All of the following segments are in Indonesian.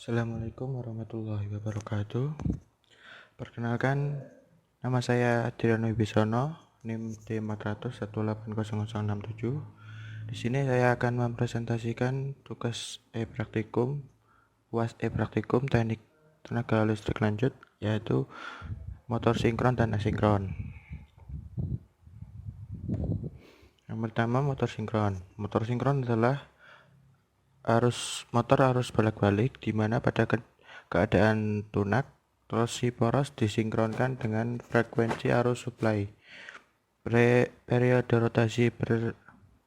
Assalamualaikum warahmatullahi wabarakatuh. Perkenalkan, nama saya Adriano Wibisono, NIM D400180067. Di sini saya akan mempresentasikan tugas praktikum UAS praktikum Teknik Tenaga Listrik Lanjut, yaitu motor sinkron dan asinkron. Yang pertama, motor sinkron. Motor sinkron adalah motor arus balik-balik di mana pada keadaan tunak torsi poros disinkronkan dengan frekuensi arus supply. Periode rotasi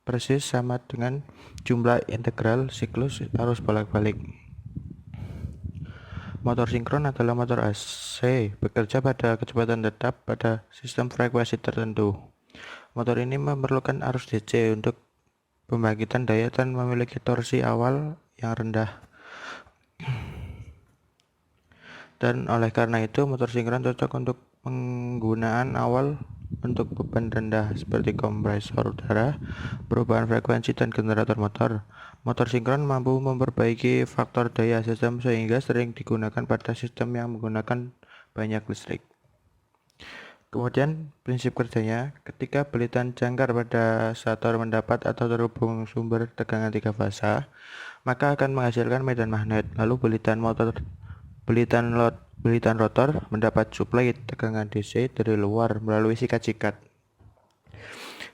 persis sama dengan jumlah integral siklus arus balik-balik. Motor sinkron adalah motor AC bekerja pada kecepatan tetap pada sistem frekuensi tertentu. Motor ini memerlukan arus DC untuk pembangkitan daya dan memiliki torsi awal yang rendah. Dan oleh karena itu, motor sinkron cocok untuk penggunaan awal untuk beban rendah seperti kompresor udara, perubahan frekuensi, dan generator motor. Motor sinkron mampu memperbaiki faktor daya sistem sehingga sering digunakan pada sistem yang menggunakan banyak listrik. Kemudian prinsip kerjanya, ketika belitan jangkar pada stator mendapat atau terhubung sumber tegangan 3 fasa, maka akan menghasilkan medan magnet. Lalu belitan rotor mendapat suplai tegangan DC dari luar melalui sikat-sikat,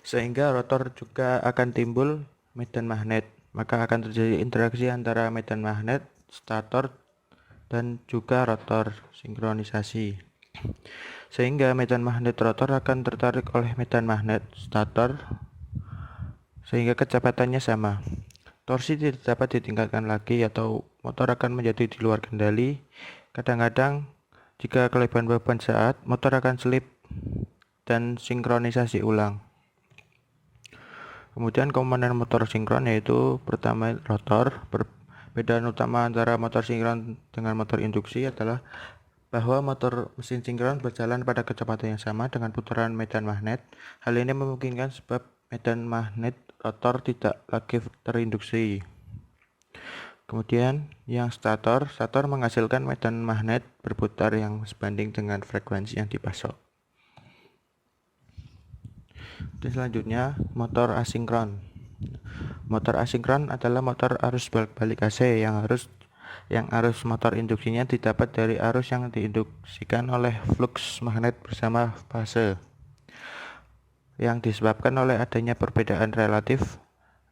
sehingga rotor juga akan timbul medan magnet. Maka akan terjadi interaksi antara medan magnet, stator, dan juga rotor sinkronisasi, sehingga medan magnet rotor akan tertarik oleh medan magnet stator sehingga kecepatannya sama. Torsi tidak dapat ditingkatkan lagi atau motor akan menjadi di luar kendali. Kadang-kadang jika kelebihan beban saat, motor akan selip dan sinkronisasi ulang. Kemudian komponen motor sinkron yaitu pertama rotor. Perbedaan utama antara motor sinkron dengan motor induksi adalah bahwa motor mesin sinkron berjalan pada kecepatan yang sama dengan putaran medan magnet. Hal ini memungkinkan sebab medan magnet rotor tidak lagi terinduksi. Kemudian yang stator menghasilkan medan magnet berputar yang sebanding dengan frekuensi yang dipasok. Dan selanjutnya motor asinkron. Motor asinkron adalah motor arus balik AC yang arus motor induksinya didapat dari arus yang diinduksikan oleh flux magnet bersama fase, yang disebabkan oleh adanya perbedaan relatif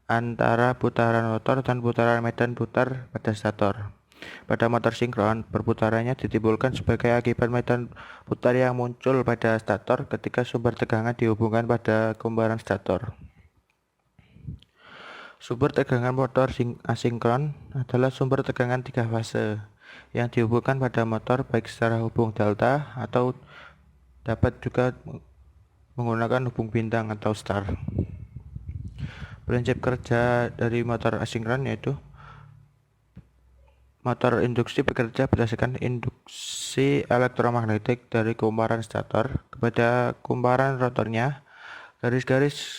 antara putaran rotor dan putaran medan putar pada stator. Pada motor sinkron, perputarannya ditimbulkan sebagai akibat medan putar yang muncul pada stator ketika sumber tegangan dihubungkan pada kumparan stator. Sumber tegangan motor asinkron adalah sumber tegangan 3 fase yang dihubungkan pada motor baik secara hubung delta atau dapat juga menggunakan hubung bintang atau star. Prinsip kerja dari motor asinkron yaitu motor induksi bekerja berdasarkan induksi elektromagnetik dari kumparan stator kepada kumparan rotornya. Garis-garis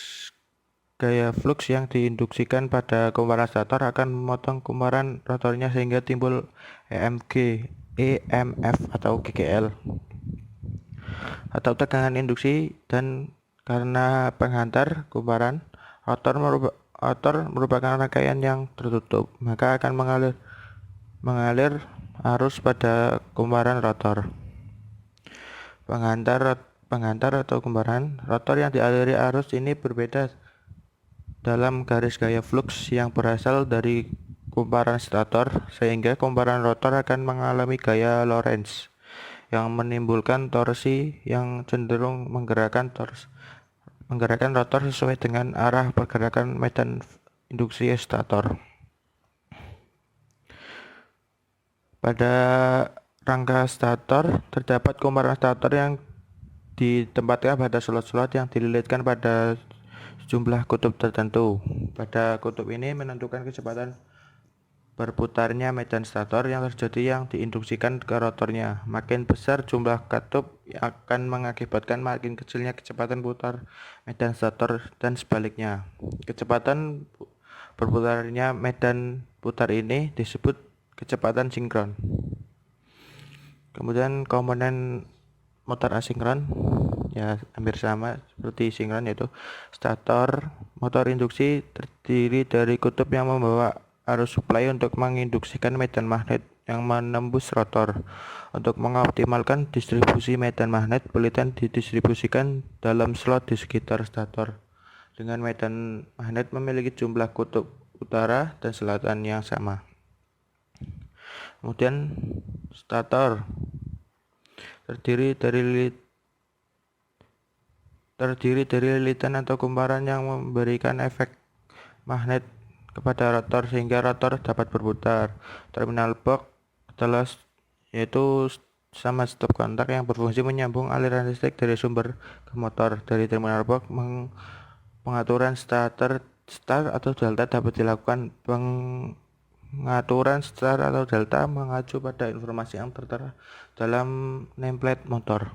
gaya flux yang diinduksikan pada kumparan stator akan memotong kumparan rotornya sehingga timbul EMF atau GGL atau tegangan induksi, dan karena penghantar kumparan rotor merupakan rangkaian yang tertutup, maka akan mengalir arus pada kumparan rotor. Penghantar atau kumparan rotor yang dialiri arus ini berbeda dalam garis gaya flux yang berasal dari kumparan stator, sehingga kumparan rotor akan mengalami gaya Lorentz yang menimbulkan torsi yang cenderung menggerakkan rotor sesuai dengan arah pergerakan medan induksi stator. Pada rangka stator terdapat kumparan stator yang ditempatkan pada slot-slot yang dililitkan pada jumlah kutub tertentu. Pada kutub ini menentukan kecepatan berputarnya medan stator yang diinduksikan ke rotornya. Makin besar jumlah kutub akan mengakibatkan makin kecilnya kecepatan putar medan stator dan sebaliknya. Kecepatan berputarnya medan putar ini disebut kecepatan sinkron. Kemudian komponen motor asinkron ya hampir sama seperti sinkron, yaitu stator. Motor induksi terdiri dari kutub yang membawa arus supply untuk menginduksikan medan magnet yang menembus rotor. Untuk mengoptimalkan distribusi medan magnet, pelitian didistribusikan dalam slot di sekitar stator dengan medan magnet memiliki jumlah kutub utara dan selatan yang sama. Kemudian stator terdiri dari lilitan atau kumparan yang memberikan efek magnet kepada rotor sehingga rotor dapat berputar. Terminal box adalah yaitu sama stop kontak yang berfungsi menyambung aliran listrik dari sumber ke motor. Dari terminal box pengaturan start atau delta dapat dilakukan. Pengaturan start atau delta mengacu pada informasi yang tertera dalam nameplate motor.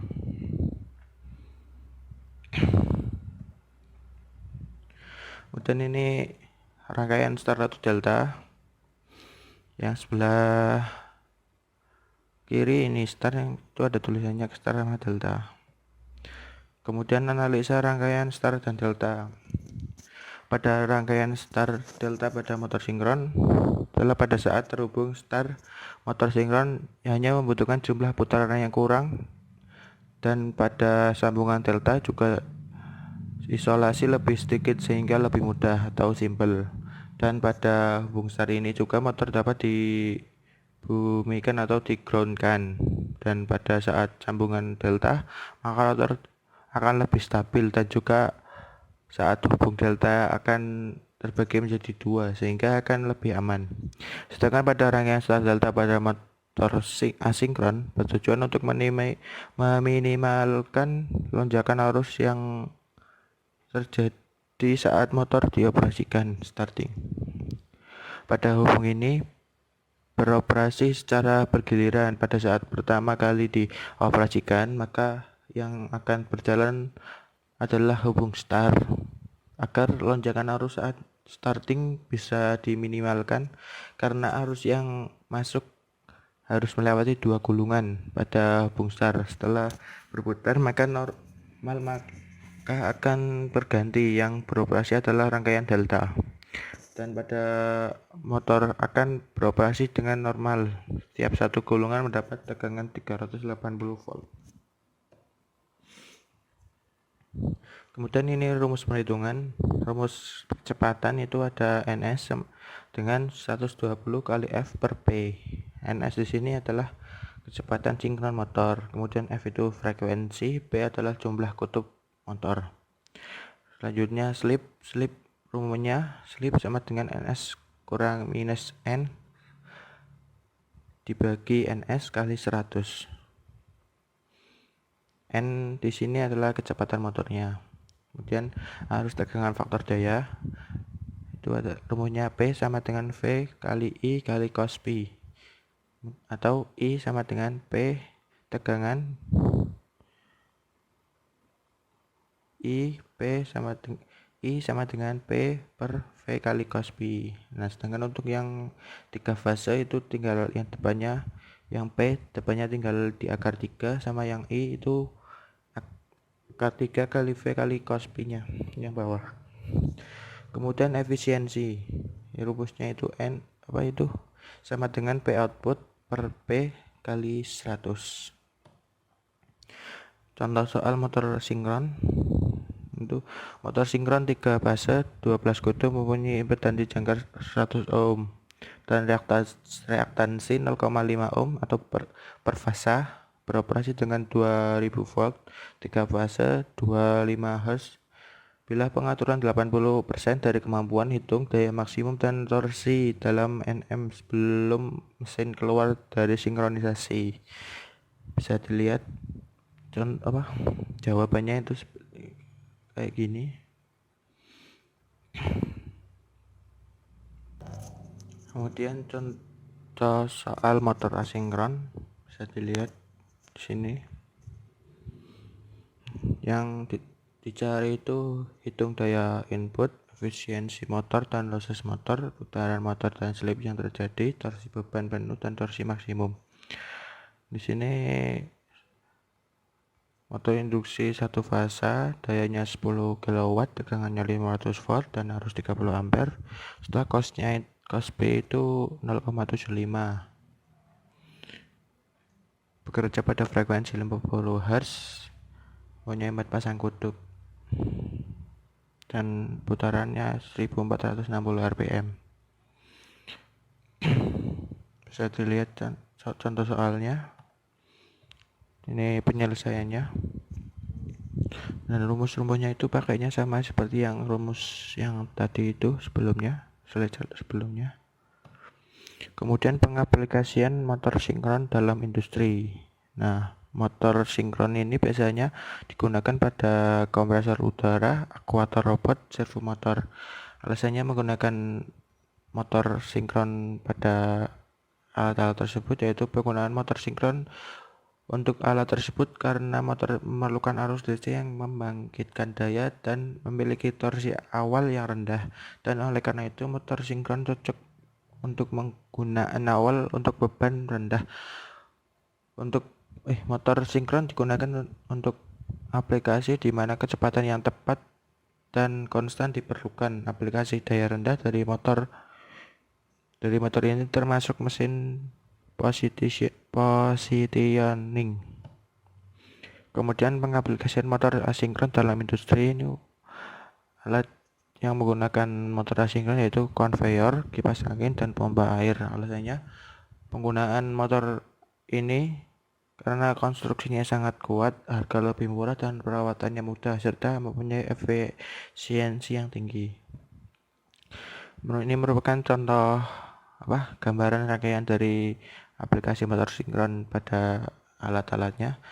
Kemudian ini rangkaian start atau delta. Yang sebelah kiri ini start, yang itu ada tulisannya start sama delta. Kemudian analisa rangkaian start dan delta. Pada rangkaian start delta pada motor sinkron adalah pada saat terhubung start motor sinkron hanya membutuhkan jumlah putaran yang kurang, dan pada sambungan delta juga isolasi lebih sedikit sehingga lebih mudah atau simple. Dan pada hubung start ini juga motor dapat dibumikan atau digroundkan, dan pada saat sambungan delta maka rotor akan lebih stabil, dan juga saat hubung delta akan terbagi menjadi dua sehingga akan lebih aman. Sedangkan pada rangkaian start delta pada motor asinkron bertujuan untuk meminimalkan lonjakan arus yang terjadi saat motor dioperasikan starting. Pada hubung ini beroperasi secara bergiliran. Pada saat pertama kali dioperasikan, maka yang akan berjalan adalah hubung start agar lonjakan arus saat starting bisa diminimalkan, karena arus yang masuk harus melewati dua gulungan pada hubung start. Setelah berputar maka akan berganti, yang beroperasi adalah rangkaian delta, dan pada motor akan beroperasi dengan normal. Setiap satu gulungan mendapat tegangan 380 volt. Kemudian ini rumus perhitungan. Rumus kecepatan itu ada NS dengan 120 kali F per P. NS di sini adalah kecepatan sinkron motor. Kemudian F itu frekuensi, P adalah jumlah kutub motor. Selanjutnya slip rumusnya slip sama dengan NS kurang minus N dibagi NS kali 100. N di sini adalah kecepatan motornya. Kemudian arus tegangan faktor daya itu ada rumusnya P sama dengan V kali I kali cos P, atau I sama dengan P tegangan I sama dengan P per V kali cos P. Nah, sedangkan untuk yang 3 fase itu tinggal yang depannya, yang P depannya tinggal di akar 3, sama yang I itu akar 3 kali V kali cos P nya yang bawah. Kemudian efisiensi, rumusnya itu N sama dengan P output per P kali 100. Contoh soal motor sinkron. Untuk motor sinkron 3 fase 12 kutub mempunyai impedansi jangkar 100 ohm dan reaktansi 0,5 ohm atau per fase, beroperasi dengan 2000 volt, 3 fase 25 Hz. Bila pengaturan 80% dari kemampuan hitung daya maksimum dan torsi dalam Nm sebelum mesin keluar dari sinkronisasi. Bisa dilihat jawabannya itu kayak gini. Kemudian contoh soal motor asinkron bisa dilihat di sini. Yang dicari itu hitung daya input, efisiensi motor dan loses motor, putaran motor dan slip yang terjadi, torsi beban penuh dan torsi maksimum. Di sini motor induksi satu fasa, dayanya 10 kW, tegangannya 500 volt dan harus 30 ampere. Setelah cost P itu 0,75. Bekerja pada frekuensi 50 Hz, punya 4 pasang kutub dan putarannya 1460 rpm. Bisa dilihat contoh soalnya. Ini penyelesaiannya. Dan rumus-rumusnya itu pakainya sama seperti yang rumus yang tadi itu sebelumnya. Kemudian pengaplikasian motor sinkron dalam industri. Nah, motor sinkron ini biasanya digunakan pada kompresor udara, akuator robot, servo motor. Alasannya menggunakan motor sinkron pada alat-alat tersebut yaitu penggunaan motor sinkron untuk alat tersebut karena motor memerlukan arus DC yang membangkitkan daya dan memiliki torsi awal yang rendah, dan oleh karena itu motor sinkron cocok untuk menggunakan awal untuk beban rendah. Motor sinkron digunakan untuk aplikasi di mana kecepatan yang tepat dan konstan diperlukan. Aplikasi daya rendah dari motor ini termasuk mesin positioning. Kemudian pengaplikasian motor asinkron dalam industri ini alat yang menggunakan motor asinkron yaitu konveyor, kipas angin, dan pompa air. Alasannya penggunaan motor ini karena konstruksinya sangat kuat, harga lebih murah, dan perawatannya mudah, serta mempunyai efisiensi yang tinggi. Ini merupakan contoh gambaran rangkaian dari aplikasi motor sinkron pada alat-alatnya.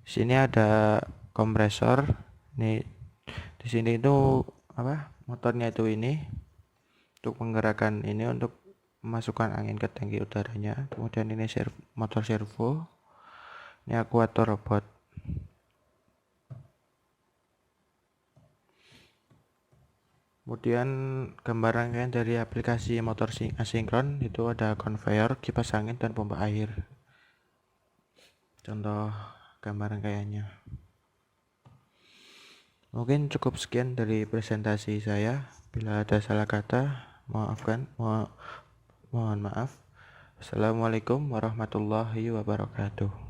Di sini ada kompresor. Di sini itu motornya itu ini untuk menggerakkan ini untuk memasukkan angin ke tangki udaranya. Kemudian ini motor servo. Ini akuator robot. Kemudian gambar rangkaian dari aplikasi motor asinkron itu ada konveyor, kipas angin, dan pompa air. Contoh gambar rangkaiannya. Mungkin cukup sekian dari presentasi saya. Bila ada salah kata, mohon maaf. Assalamualaikum warahmatullahi wabarakatuh.